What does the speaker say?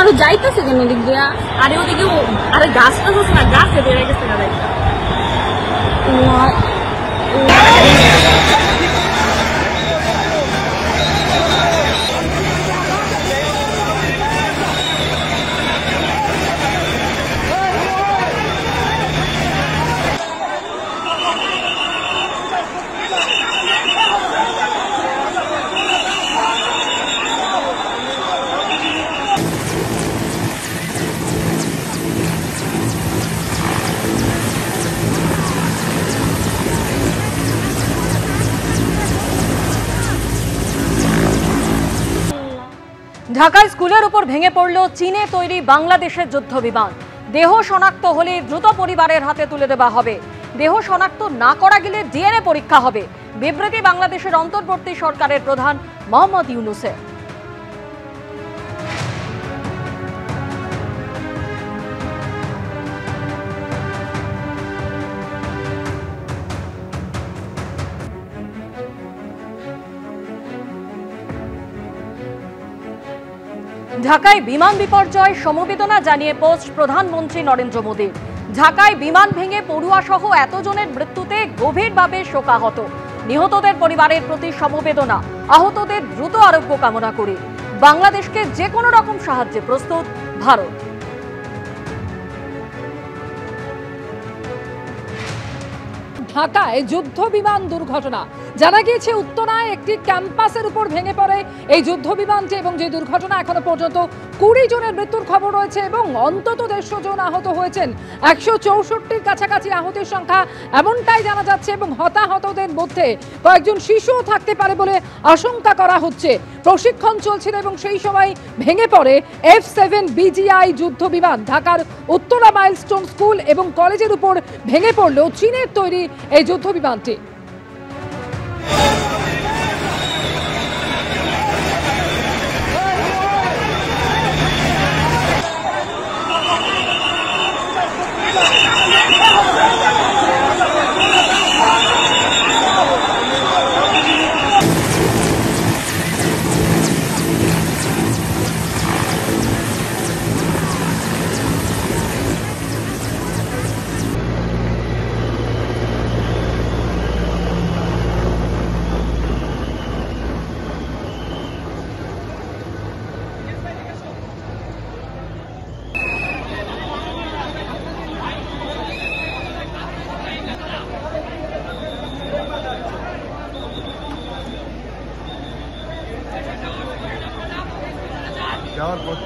মানুষ যাইতেছে কেন দিক দিয়া? আরে ওদিকে আরে গাছটা হচ্ছে না, গাছে বেড়ে গেছে না। ঢাকায় স্কুলের উপর ভেঙে পড়ল চীনে তৈরি বাংলাদেশের যুদ্ধ বিমান। দেহ শনাক্ত হলে দ্রুত পরিবারের হাতে তুলে দেওয়া হবে। দেহ শনাক্ত না করা গেলে ডিএনএ পরীক্ষা হবে। বিবৃতি বাংলাদেশের অন্তর্বর্তী সরকারের প্রধান মোহাম্মদ ইউনূসের। ঢাকায় বিমান বিপর্যয় সমবেদনা জানিয়ে পোস্ট প্রধানমন্ত্রী নরেন্দ্র মোদীর। ঢাকায় বিমান ভেঙে পড়ুয়া সহ এতজনের মৃত্যুতে গভীরভাবে শোকাহত। নিহতদের পরিবারের প্রতি সমবেদনা, আহতদের দ্রুত আরোগ্য কামনা করে বাংলাদেশকে যে কোনো রকম সাহায্যে প্রস্তুত ভারত। ঢাকায় যুদ্ধ বিমান দুর্ঘটনা। জানা গিয়েছে উত্তরায় একটি ক্যাম্পাসের উপর ভেঙে পড়ে এই যুদ্ধ বিমানটি এবং যে দুর্ঘটনা এখনো পর্যন্ত 20 জনের মৃত্যুর খবর রয়েছে এবং অন্তত 150 জন আহত হয়েছেন। 164-র কাছাকাছি আহতের সংখ্যা এমনটাই জানা যাচ্ছে এবং হতাহতদের মধ্যে কয়েকজন শিশুও থাকতে পারে বলে আশঙ্কা করা হচ্ছে। প্রশিক্ষণ চলছিল এবং সেই সময় ভেঙে পড়ে F-7 BGI যুদ্ধ বিমান। ঢাকার উত্তরা মাইলস্টোন স্কুল এবং কলেজের উপর ভেঙে পড়ল চীনের তৈরি এই যুদ্ধ বিমানটি। যাওয়ার পর